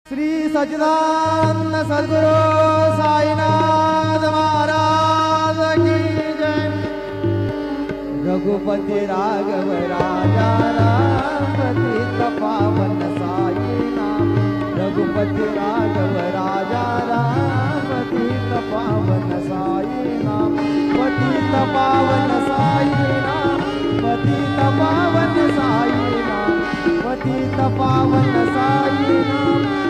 श्री सच्चिदानंद सद्गुरु साईनाथ महाराज की जय। रघुपति राघव राजा राम पतित पावन साई नाम। रघुपति राघव राजा राम पतित पावन साई नाम। पतित पावन साई नाम। पतित पावन साई नाम। पतित पावन साई नाम।